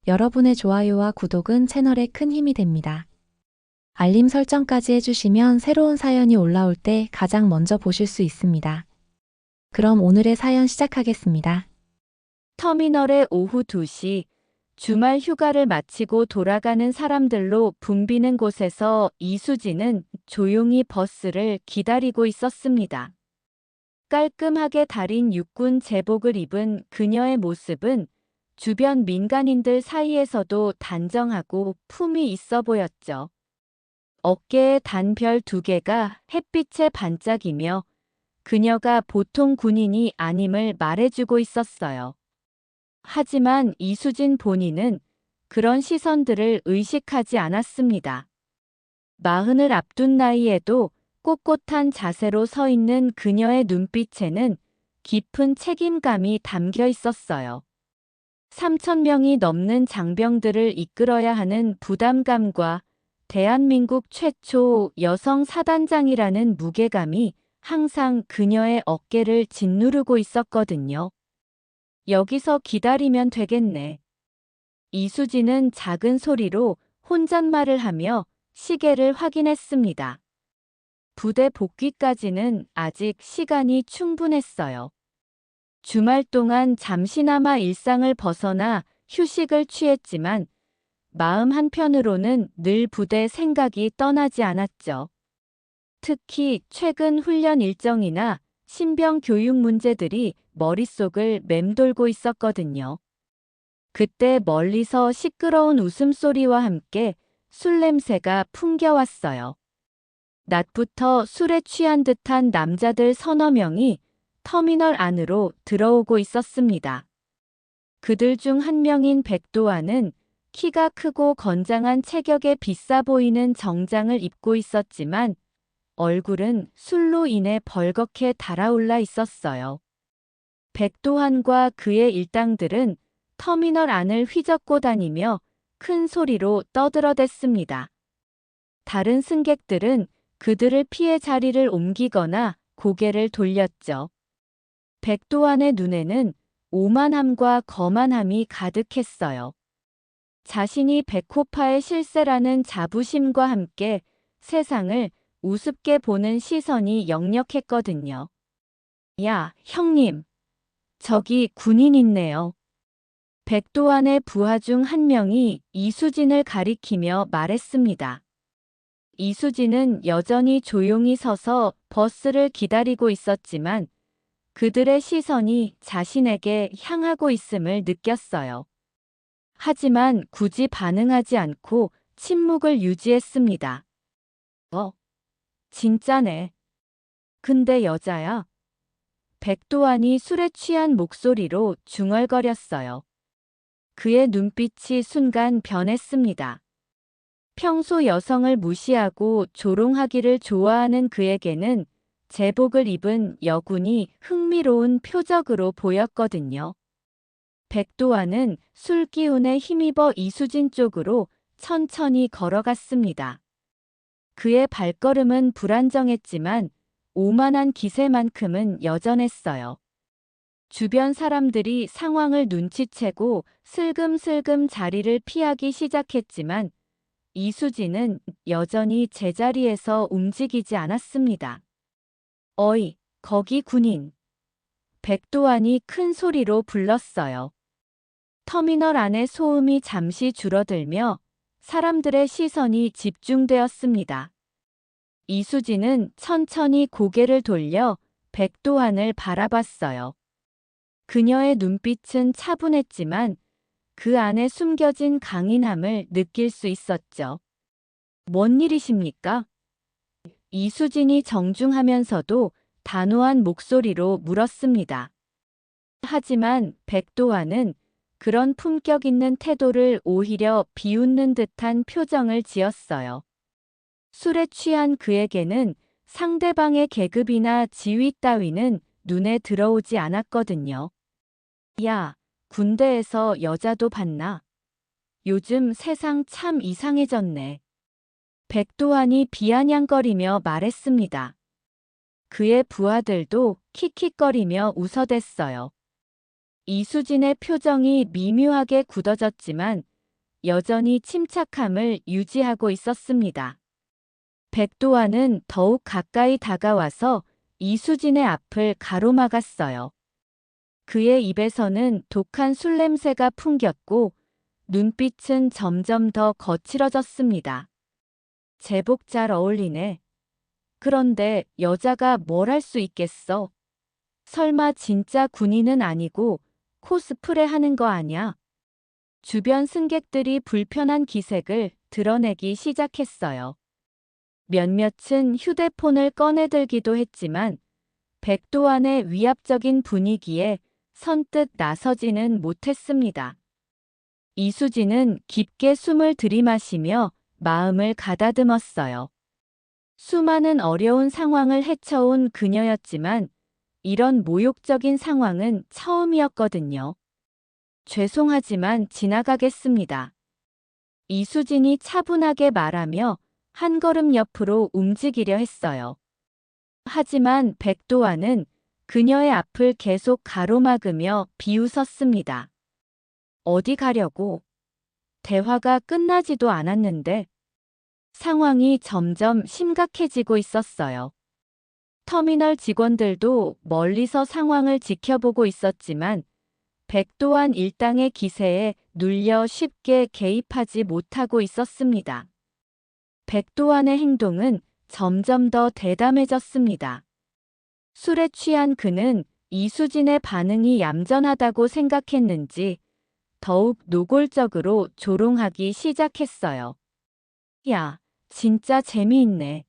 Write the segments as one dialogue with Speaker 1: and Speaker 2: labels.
Speaker 1: 여러분의 좋아요와 구독은 채널에 큰 힘이 됩니다. 알림 설정까지 해주시면 새로운 사연이 올라올 때 가장 먼저 보실 수 있습니다. 그럼 오늘의 사연 시작하겠습니다.
Speaker 2: 터미널의 오후 2시, 주말 휴가를 마치고 돌아가는 사람들로 붐비는 곳에서 이수지는 조용히 버스를 기다리고 있었습니다. 깔끔하게 다린 육군 제복을 입은 그녀의 모습은 주변 민간인들 사이에서도 단정하고 품이 있어 보였죠. 어깨에 단별 2개가 햇빛에 반짝이며 그녀가 보통 군인이 아님을 말해주고 있었어요. 하지만 이수진 본인은 그런 시선들을 의식하지 않았습니다. 40을 앞둔 나이에도 꼿꼿한 자세로 서 있는 그녀의 눈빛에는 깊은 책임감이 담겨 있었어요. 3,000명이 넘는 장병들을 이끌어야 하는 부담감과 대한민국 최초 여성 사단장이라는 무게감이 항상 그녀의 어깨를 짓누르고 있었거든요. 여기서 기다리면 되겠네. 이수지는 작은 소리로 혼잣말을 하며 시계를 확인했습니다. 부대 복귀까지는 아직 시간이 충분했어요. 주말 동안 잠시나마 일상을 벗어나 휴식을 취했지만 마음 한편으로는 늘 부대 생각이 떠나지 않았죠. 특히 최근 훈련 일정이나 신병 교육 문제들이 머릿속을 맴돌고 있었거든요. 그때 멀리서 시끄러운 웃음소리와 함께 술 냄새가 풍겨왔어요. 낮부터 술에 취한 듯한 남자들 서너 명이 터미널 안으로 들어오고 있었습니다. 그들 중 한 명인 백도환은 키가 크고 건장한 체격에 비싸 보이는 정장을 입고 있었지만 얼굴은 술로 인해 벌겋게 달아올라 있었어요. 백도환과 그의 일당들은 터미널 안을 휘젓고 다니며 큰 소리로 떠들어댔습니다. 다른 승객들은 그들을 피해 자리를 옮기거나 고개를 돌렸죠. 백도환의 눈에는 오만함과 거만함이 가득했어요. 자신이 백호파의 실세라는 자부심과 함께 세상을 우습게 보는 시선이 역력했거든요. 야, 형님. 저기 군인 있네요. 백도환의 부하 중 한 명이 이수진을 가리키며 말했습니다. 이수진은 여전히 조용히 서서 버스를 기다리고 있었지만 그들의 시선이 자신에게 향하고 있음을 느꼈어요. 하지만 굳이 반응하지 않고 침묵을 유지했습니다. 진짜네. 근데 여자야. 백도환이 술에 취한 목소리로 중얼거렸어요. 그의 눈빛이 순간 변했습니다. 평소 여성을 무시하고 조롱하기를 좋아하는 그에게는 제복을 입은 여군이 흥미로운 표적으로 보였거든요. 백도환은 술 기운에 힘입어 이수진 쪽으로 천천히 걸어갔습니다. 그의 발걸음은 불안정했지만 오만한 기세만큼은 여전했어요. 주변 사람들이 상황을 눈치채고 슬금슬금 자리를 피하기 시작했지만 이수진은 여전히 제자리에서 움직이지 않았습니다. 어이, 거기 군인. 백도환이 큰 소리로 불렀어요. 터미널 안의 소음이 잠시 줄어들며 사람들의 시선이 집중되었습니다. 이수진은 천천히 고개를 돌려 백도환을 바라봤어요. 그녀의 눈빛은 차분했지만 그 안에 숨겨진 강인함을 느낄 수 있었죠. 뭔 일이십니까? 이수진이 정중하면서도 단호한 목소리로 물었습니다. 하지만 백도환은 그런 품격 있는 태도를 오히려 비웃는 듯한 표정을 지었어요. 술에 취한 그에게는 상대방의 계급이나 지위 따위는 눈에 들어오지 않았거든요. 야, 군대에서 여자도 봤나? 요즘 세상 참 이상해졌네. 백도환이 비아냥거리며 말했습니다. 그의 부하들도 킥킥거리며 웃어댔어요. 이수진의 표정이 미묘하게 굳어졌지만 여전히 침착함을 유지하고 있었습니다. 백도환은 더욱 가까이 다가와서 이수진의 앞을 가로막았어요. 그의 입에서는 독한 술 냄새가 풍겼고 눈빛은 점점 더 거칠어졌습니다. 제복 잘 어울리네. 그런데 여자가 뭘 할 수 있겠어? 설마 진짜 군인은 아니고 코스프레 하는 거 아냐? 주변 승객들이 불편한 기색을 드러내기 시작했어요. 몇몇은 휴대폰을 꺼내들기도 했지만 백도환의 위압적인 분위기에 선뜻 나서지는 못했습니다. 이수진은 깊게 숨을 들이마시며 마음을 가다듬었어요. 수많은 어려운 상황을 헤쳐온 그녀였지만 이런 모욕적인 상황은 처음이었거든요. 죄송하지만 지나가겠습니다. 이수진이 차분하게 말하며 한 걸음 옆으로 움직이려 했어요. 하지만 백도환은 그녀의 앞을 계속 가로막으며 비웃었습니다. 어디 가려고? 대화가 끝나지도 않았는데 상황이 점점 심각해지고 있었어요. 터미널 직원들도 멀리서 상황을 지켜보고 있었지만 백도환 일당의 기세에 눌려 쉽게 개입하지 못하고 있었습니다. 백도환의 행동은 점점 더 대담해졌습니다. 술에 취한 그는 이수진의 반응이 얌전하다고 생각했는지 더욱 노골적으로 조롱하기 시작했어요. 야, 진짜 재미있네.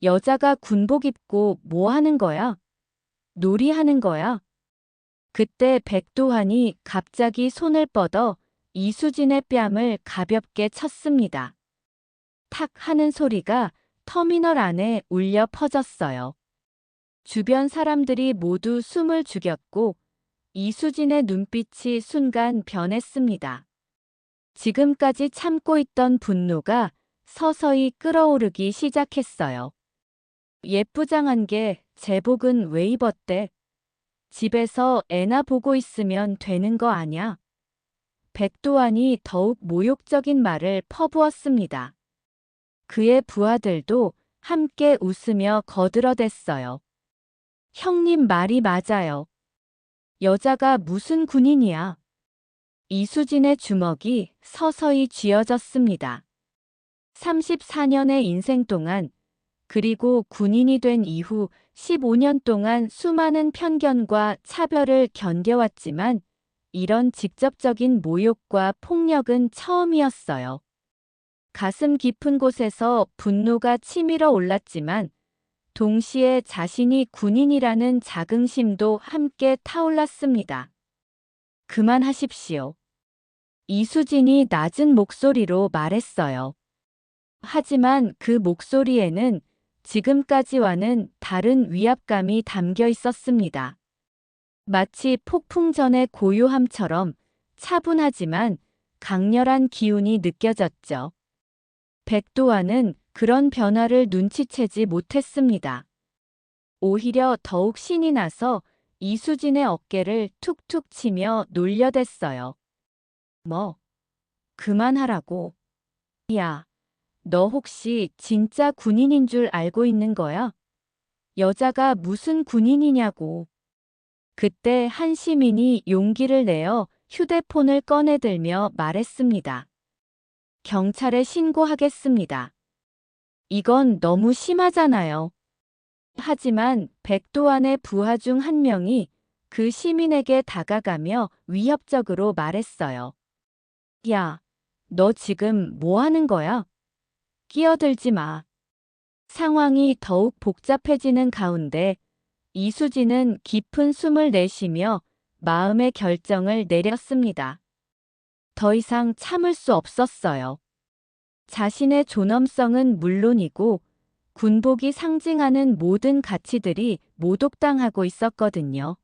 Speaker 2: 여자가 군복 입고 뭐 하는 거야? 놀이하는 거야? 그때 백도환이 갑자기 손을 뻗어 이수진의 뺨을 가볍게 쳤습니다. 탁 하는 소리가 터미널 안에 울려 퍼졌어요. 주변 사람들이 모두 숨을 죽였고 이수진의 눈빛이 순간 변했습니다. 지금까지 참고 있던 분노가 서서히 끓어오르기 시작했어요. 예쁘장한 게 제복은 왜 입었대? 집에서 애나 보고 있으면 되는 거 아냐? 백도환이 더욱 모욕적인 말을 퍼부었습니다. 그의 부하들도 함께 웃으며 거들어댔어요. 형님 말이 맞아요. 여자가 무슨 군인이야? 이수진의 주먹이 서서히 쥐어졌습니다. 34년의 인생 동안 그리고 군인이 된 이후 15년 동안 수많은 편견과 차별을 견뎌왔지만 이런 직접적인 모욕과 폭력은 처음이었어요. 가슴 깊은 곳에서 분노가 치밀어 올랐지만 동시에 자신이 군인이라는 자긍심도 함께 타올랐습니다. 그만하십시오. 이수진이 낮은 목소리로 말했어요. 하지만 그 목소리에는 지금까지와는 다른 위압감이 담겨 있었습니다. 마치 폭풍 전의 고요함처럼 차분하지만 강렬한 기운이 느껴졌죠. 백도환은 그런 변화를 눈치채지 못했습니다. 오히려 더욱 신이 나서 이수진의 어깨를 툭툭 치며 놀려댔어요. 뭐? 그만하라고. 야, 너 혹시 진짜 군인인 줄 알고 있는 거야? 여자가 무슨 군인이냐고. 그때 한 시민이 용기를 내어 휴대폰을 꺼내들며 말했습니다. 경찰에 신고하겠습니다. 이건 너무 심하잖아요. 하지만 백도환의 부하 중 한 명이 그 시민에게 다가가며 위협적으로 말했어요. 야, 너 지금 뭐 하는 거야? 끼어들지 마. 상황이 더욱 복잡해지는 가운데 이수진은 깊은 숨을 내쉬며 마음의 결정을 내렸습니다. 더 이상 참을 수 없었어요. 자신의 존엄성은 물론이고 군복이 상징하는 모든 가치들이 모독당하고 있었거든요.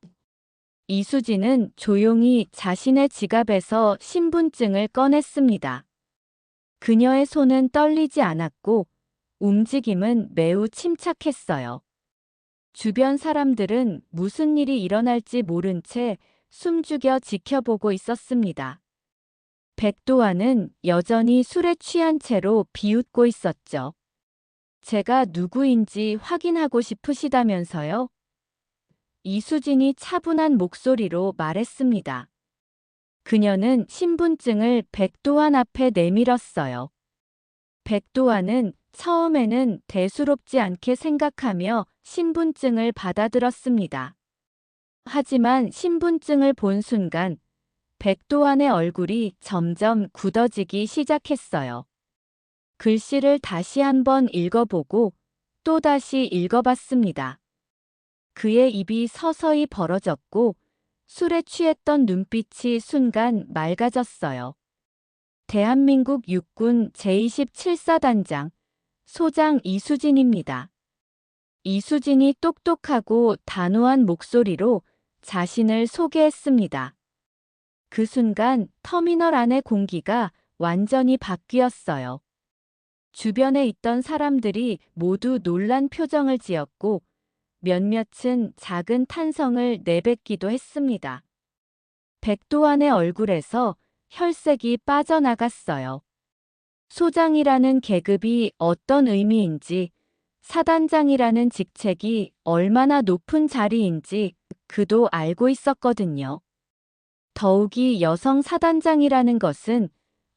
Speaker 2: 이수진은 조용히 자신의 지갑에서 신분증을 꺼냈습니다. 그녀의 손은 떨리지 않았고 움직임은 매우 침착했어요. 주변 사람들은 무슨 일이 일어날지 모른 채 숨죽여 지켜보고 있었습니다. 백도환은 여전히 술에 취한 채로 비웃고 있었죠. 제가 누구인지 확인하고 싶으시다면서요? 이수진이 차분한 목소리로 말했습니다. 그녀는 신분증을 백도환 앞에 내밀었어요. 백도환은 처음에는 대수롭지 않게 생각하며 신분증을 받아들었습니다. 하지만 신분증을 본 순간 백도환의 얼굴이 점점 굳어지기 시작했어요. 글씨를 다시 한번 읽어보고 또다시 읽어봤습니다. 그의 입이 서서히 벌어졌고 술에 취했던 눈빛이 순간 맑아졌어요. 대한민국 육군 제27사단장 소장 이수진입니다. 이수진이 똑똑하고 단호한 목소리로 자신을 소개했습니다. 그 순간 터미널 안의 공기가 완전히 바뀌었어요. 주변에 있던 사람들이 모두 놀란 표정을 지었고 몇몇은 작은 탄성을 내뱉기도 했습니다. 백도환의 얼굴에서 혈색이 빠져나갔어요. 소장이라는 계급이 어떤 의미인지, 사단장이라는 직책이 얼마나 높은 자리인지 그도 알고 있었거든요. 더욱이 여성 사단장이라는 것은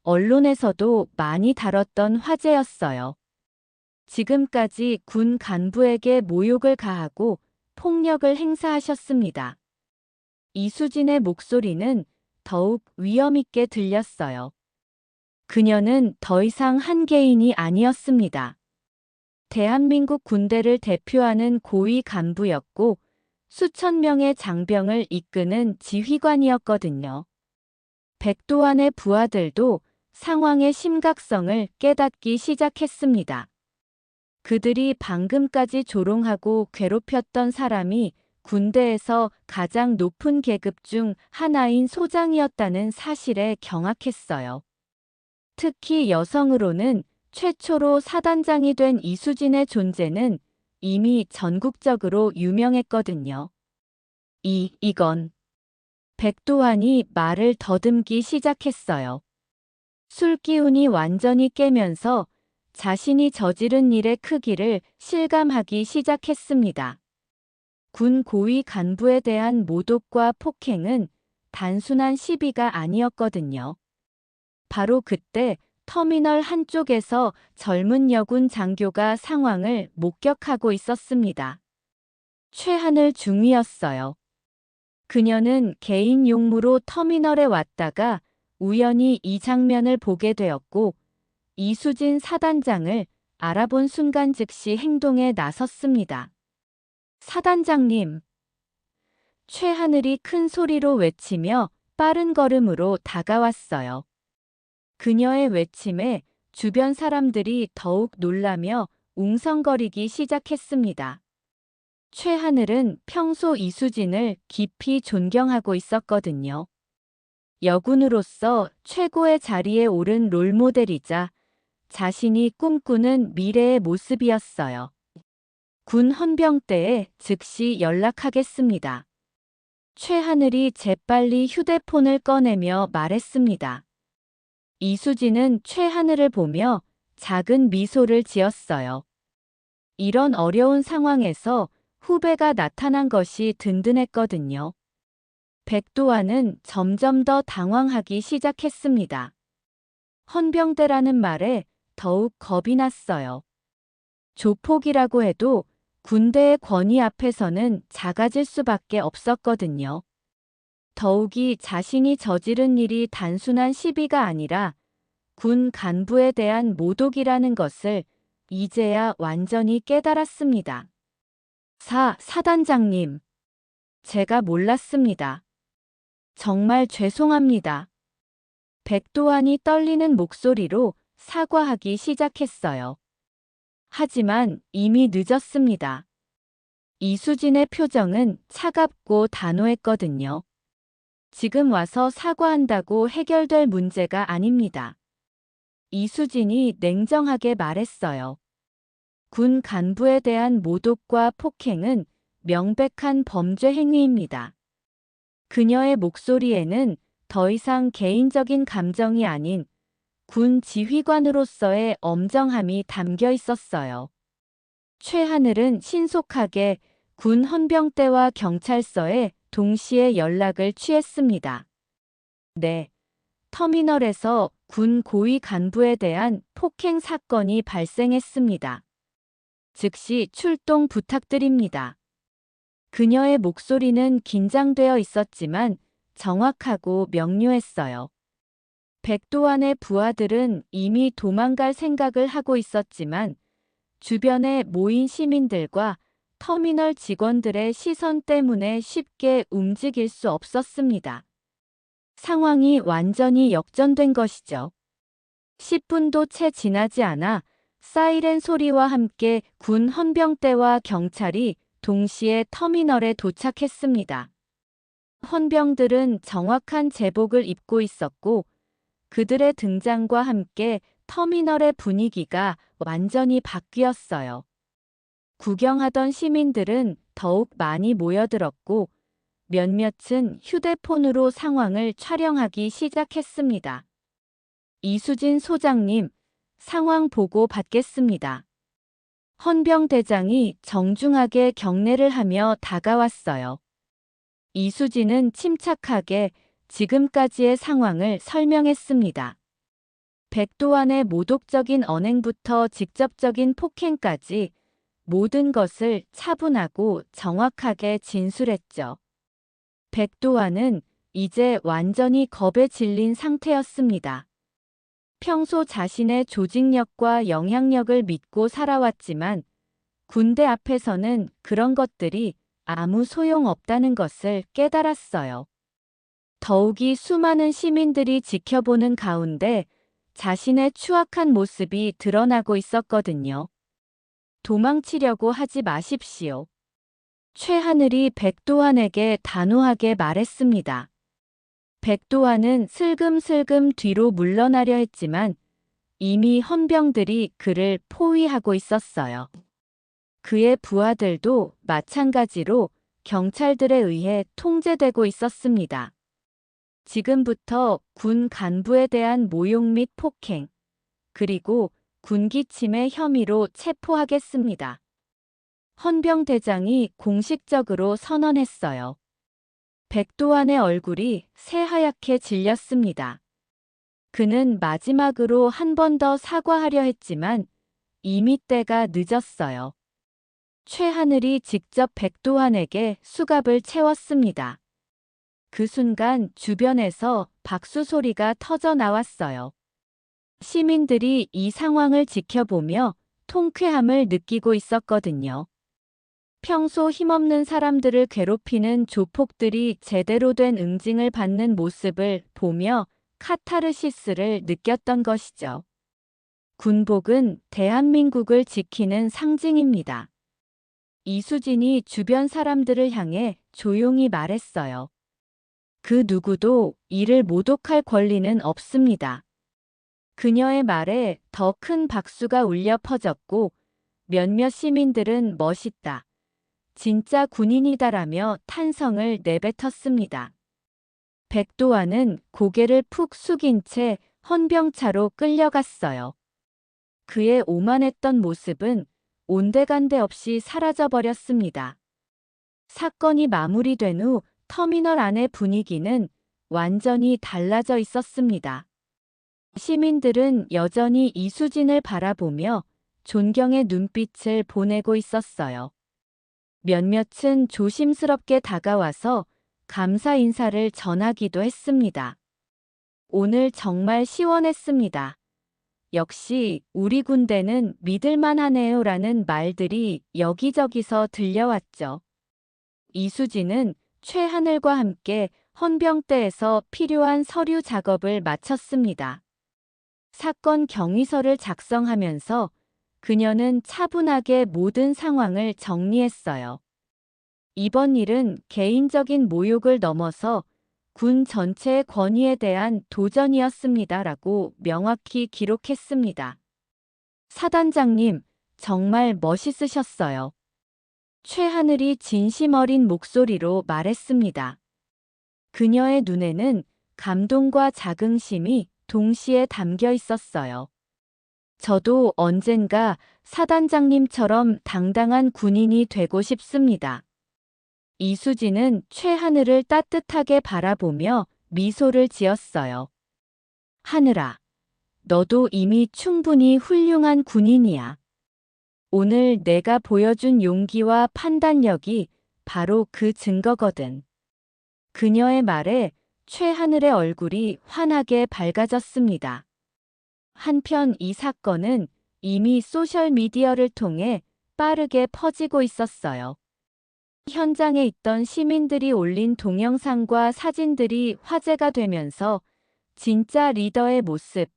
Speaker 2: 언론에서도 많이 다뤘던 화제였어요. 지금까지 군 간부에게 모욕을 가하고 폭력을 행사하셨습니다. 이수진의 목소리는 더욱 위엄있게 들렸어요. 그녀는 더 이상 한 개인이 아니었습니다. 대한민국 군대를 대표하는 고위 간부였고 수천 명의 장병을 이끄는 지휘관이었거든요. 백도환의 부하들도 상황의 심각성을 깨닫기 시작했습니다. 그들이 방금까지 조롱하고 괴롭혔던 사람이 군대에서 가장 높은 계급 중 하나인 소장이었다는 사실에 경악했어요. 특히 여성으로는 최초로 사단장이 된 이수진의 존재는 이미 전국적으로 유명했거든요. 이건 백도환이 말을 더듬기 시작했어요. 술 기운이 완전히 깨면서 자신이 저지른 일의 크기를 실감하기 시작했습니다. 군 고위 간부에 대한 모독과 폭행은 단순한 시비가 아니었거든요. 바로 그때 터미널 한쪽에서 젊은 여군 장교가 상황을 목격하고 있었습니다. 최하늘 중위였어요. 그녀는 개인 용무로 터미널에 왔다가 우연히 이 장면을 보게 되었고 이수진 사단장을 알아본 순간 즉시 행동에 나섰습니다. 사단장님. 최하늘이 큰 소리로 외치며 빠른 걸음으로 다가왔어요. 그녀의 외침에 주변 사람들이 더욱 놀라며 웅성거리기 시작했습니다. 최하늘은 평소 이수진을 깊이 존경하고 있었거든요. 여군으로서 최고의 자리에 오른 롤모델이자 자신이 꿈꾸는 미래의 모습이었어요. 군 헌병 때에 즉시 연락하겠습니다. 최하늘이 재빨리 휴대폰을 꺼내며 말했습니다. 이수진은 최하늘을 보며 작은 미소를 지었어요. 이런 어려운 상황에서 후배가 나타난 것이 든든했거든요. 백도환은 점점 더 당황하기 시작했습니다. 헌병대라는 말에 더욱 겁이 났어요. 조폭이라고 해도 군대의 권위 앞에서는 작아질 수밖에 없었거든요. 더욱이 자신이 저지른 일이 단순한 시비가 아니라 군 간부에 대한 모독이라는 것을 이제야 완전히 깨달았습니다. 사단장님. 제가 몰랐습니다. 정말 죄송합니다. 백도환이 떨리는 목소리로 사과하기 시작했어요. 하지만 이미 늦었습니다. 이수진의 표정은 차갑고 단호했거든요. 지금 와서 사과한다고 해결될 문제가 아닙니다. 이수진이 냉정하게 말했어요. 군 간부에 대한 모독과 폭행은 명백한 범죄 행위입니다. 그녀의 목소리에는 더 이상 개인적인 감정이 아닌 군 지휘관으로서의 엄정함이 담겨 있었어요. 최하늘은 신속하게 군 헌병대와 경찰서에 동시에 연락을 취했습니다. 네, 터미널에서 군 고위 간부에 대한 폭행 사건이 발생했습니다. 즉시 출동 부탁드립니다. 그녀의 목소리는 긴장되어 있었지만 정확하고 명료했어요. 백도환의 부하들은 이미 도망갈 생각을 하고 있었지만 주변에 모인 시민들과 터미널 직원들의 시선 때문에 쉽게 움직일 수 없었습니다. 상황이 완전히 역전된 것이죠. 10분도 채 지나지 않아 사이렌 소리와 함께 군 헌병대와 경찰이 동시에 터미널에 도착했습니다. 헌병들은 정확한 제복을 입고 있었고 그들의 등장과 함께 터미널의 분위기가 완전히 바뀌었어요. 구경하던 시민들은 더욱 많이 모여들었고 몇몇은 휴대폰으로 상황을 촬영하기 시작했습니다. 이수진 소장님, 상황 보고 받겠습니다. 헌병대장이 정중하게 경례를 하며 다가왔어요. 이수진은 침착하게 지금까지의 상황을 설명했습니다. 백도환의 모독적인 언행부터 직접적인 폭행까지 모든 것을 차분하고 정확하게 진술했죠. 백도환은 이제 완전히 겁에 질린 상태였습니다. 평소 자신의 조직력과 영향력을 믿고 살아왔지만 군대 앞에서는 그런 것들이 아무 소용없다는 것을 깨달았어요. 더욱이 수많은 시민들이 지켜보는 가운데 자신의 추악한 모습이 드러나고 있었거든요. 도망치려고 하지 마십시오. 최하늘이 백도환에게 단호하게 말했습니다. 백도환은 슬금슬금 뒤로 물러나려 했지만 이미 헌병들이 그를 포위하고 있었어요. 그의 부하들도 마찬가지로 경찰들에 의해 통제되고 있었습니다. 지금부터 군 간부에 대한 모욕 및 폭행, 그리고 군기 침해 혐의로 체포하겠습니다. 헌병대장이 공식적으로 선언했어요. 백도환의 얼굴이 새하얗게 질렸습니다. 그는 마지막으로 한 번 더 사과하려 했지만 이미 때가 늦었어요. 최하늘이 직접 백도환에게 수갑을 채웠습니다. 그 순간 주변에서 박수 소리가 터져 나왔어요. 시민들이 이 상황을 지켜보며 통쾌함을 느끼고 있었거든요. 평소 힘없는 사람들을 괴롭히는 조폭들이 제대로 된 응징을 받는 모습을 보며 카타르시스를 느꼈던 것이죠. 군복은 대한민국을 지키는 상징입니다. 이수진이 주변 사람들을 향해 조용히 말했어요. 그 누구도 이를 모독할 권리는 없습니다. 그녀의 말에 더 큰 박수가 울려 퍼졌고 몇몇 시민들은 멋있다. 진짜 군인이다라며 탄성을 내뱉었습니다. 백도환은 고개를 푹 숙인 채 헌병차로 끌려갔어요. 그의 오만했던 모습은 온데간데 없이 사라져버렸습니다. 사건이 마무리된 후 터미널 안의 분위기는 완전히 달라져 있었습니다. 시민들은 여전히 이수진을 바라보며 존경의 눈빛을 보내고 있었어요. 몇몇은 조심스럽게 다가와서 감사 인사를 전하기도 했습니다. 오늘 정말 시원했습니다. 역시 우리 군대는 믿을만하네요라는 말들이 여기저기서 들려왔죠. 이수진은 최하늘과 함께 헌병대에서 필요한 서류 작업을 마쳤습니다. 사건 경위서를 작성하면서 그녀는 차분하게 모든 상황을 정리했어요. 이번 일은 개인적인 모욕을 넘어서 군 전체의 권위에 대한 도전이었습니다라고 명확히 기록했습니다. 사단장님, 정말 멋있으셨어요. 최하늘이 진심 어린 목소리로 말했습니다. 그녀의 눈에는 감동과 자긍심이 동시에 담겨 있었어요. 저도 언젠가 사단장님처럼 당당한 군인이 되고 싶습니다. 이수진은 최하늘을 따뜻하게 바라보며 미소를 지었어요. 하늘아, 너도 이미 충분히 훌륭한 군인이야. 오늘 내가 보여준 용기와 판단력이 바로 그 증거거든. 그녀의 말에 최하늘의 얼굴이 환하게 밝아졌습니다. 한편 이 사건은 이미 소셜미디어를 통해 빠르게 퍼지고 있었어요. 현장에 있던 시민들이 올린 동영상과 사진들이 화제가 되면서 진짜 리더의 모습,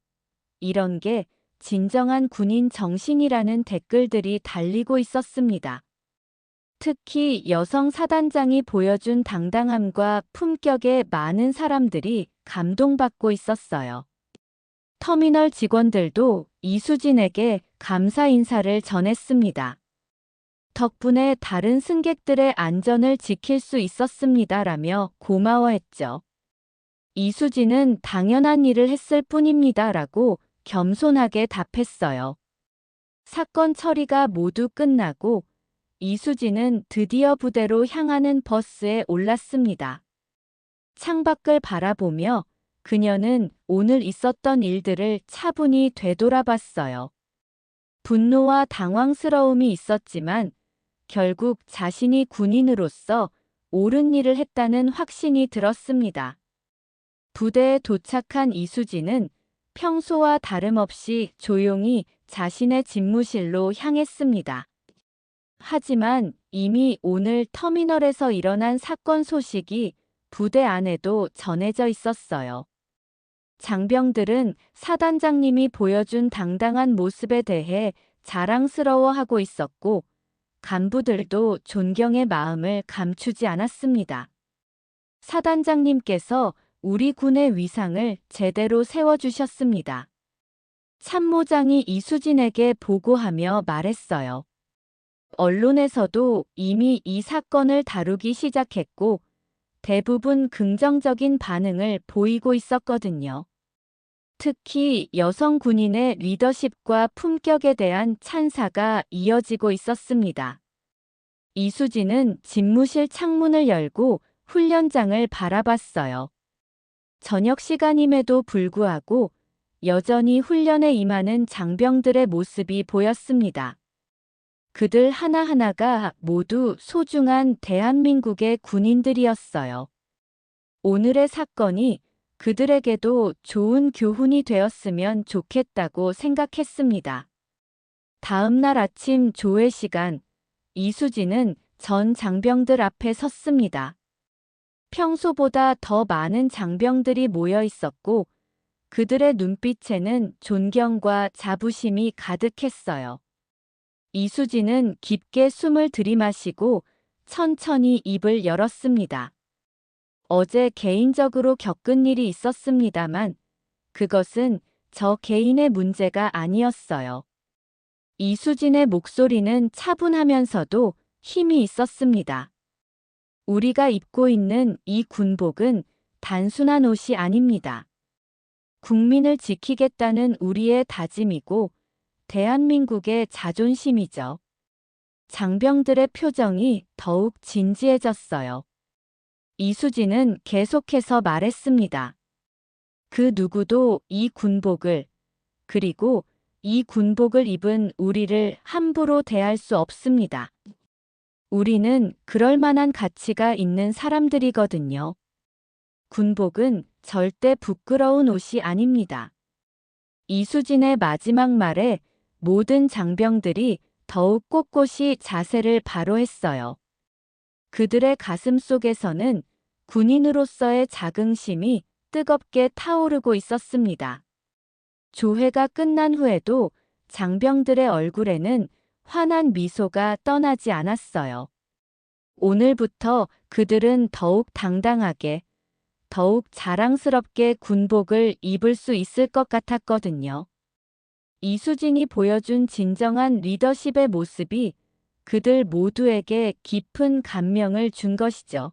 Speaker 2: 이런 게 진정한 군인 정신이라는 댓글들이 달리고 있었습니다. 특히 여성 사단장이 보여준 당당함과 품격에 많은 사람들이 감동받고 있었어요. 터미널 직원들도 이수진에게 감사 인사를 전했습니다. 덕분에 다른 승객들의 안전을 지킬 수 있었습니다라며 고마워했죠. 이수진은 당연한 일을 했을 뿐입니다라고 겸손하게 답했어요. 사건 처리가 모두 끝나고 이수진은 드디어 부대로 향하는 버스에 올랐습니다. 창밖을 바라보며 그녀는 오늘 있었던 일들을 차분히 되돌아봤어요. 분노와 당황스러움이 있었지만 결국 자신이 군인으로서 옳은 일을 했다는 확신이 들었습니다. 부대에 도착한 이수진은 평소와 다름없이 조용히 자신의 집무실로 향했습니다. 하지만 이미 오늘 터미널에서 일어난 사건 소식이 부대 안에도 전해져 있었어요. 장병들은 사단장님이 보여준 당당한 모습에 대해 자랑스러워하고 있었고, 간부들도 존경의 마음을 감추지 않았습니다. 사단장님께서 우리 군의 위상을 제대로 세워주셨습니다. 참모장이 이수진에게 보고하며 말했어요. 언론에서도 이미 이 사건을 다루기 시작했고 대부분 긍정적인 반응을 보이고 있었거든요. 특히 여성 군인의 리더십과 품격에 대한 찬사가 이어지고 있었습니다. 이수진은 집무실 창문을 열고 훈련장을 바라봤어요. 저녁 시간임에도 불구하고 여전히 훈련에 임하는 장병들의 모습이 보였습니다. 그들 하나하나가 모두 소중한 대한민국의 군인들이었어요. 오늘의 사건이 그들에게도 좋은 교훈이 되었으면 좋겠다고 생각했습니다. 다음 날 아침 조회 시간, 이수진은 전 장병들 앞에 섰습니다. 평소보다 더 많은 장병들이 모여 있었고 그들의 눈빛에는 존경과 자부심이 가득했어요. 이수진은 깊게 숨을 들이마시고 천천히 입을 열었습니다. 어제 개인적으로 겪은 일이 있었습니다만 그것은 저 개인의 문제가 아니었어요. 이수진의 목소리는 차분하면서도 힘이 있었습니다. 우리가 입고 있는 이 군복은 단순한 옷이 아닙니다. 국민을 지키겠다는 우리의 다짐이고 대한민국의 자존심이죠. 장병들의 표정이 더욱 진지해졌어요. 이수진은 계속해서 말했습니다. 그 누구도 이 군복을, 그리고 이 군복을 입은 우리를 함부로 대할 수 없습니다. 우리는 그럴 만한 가치가 있는 사람들이거든요. 군복은 절대 부끄러운 옷이 아닙니다. 이수진의 마지막 말에 모든 장병들이 더욱 꼿꼿이 자세를 바로 했어요. 그들의 가슴 속에서는 군인으로서의 자긍심이 뜨겁게 타오르고 있었습니다. 조회가 끝난 후에도 장병들의 얼굴에는 환한 미소가 떠나지 않았어요. 오늘부터 그들은 더욱 당당하게, 더욱 자랑스럽게 군복을 입을 수 있을 것 같았거든요. 이수진이 보여준 진정한 리더십의 모습이 그들 모두에게 깊은 감명을 준 것이죠.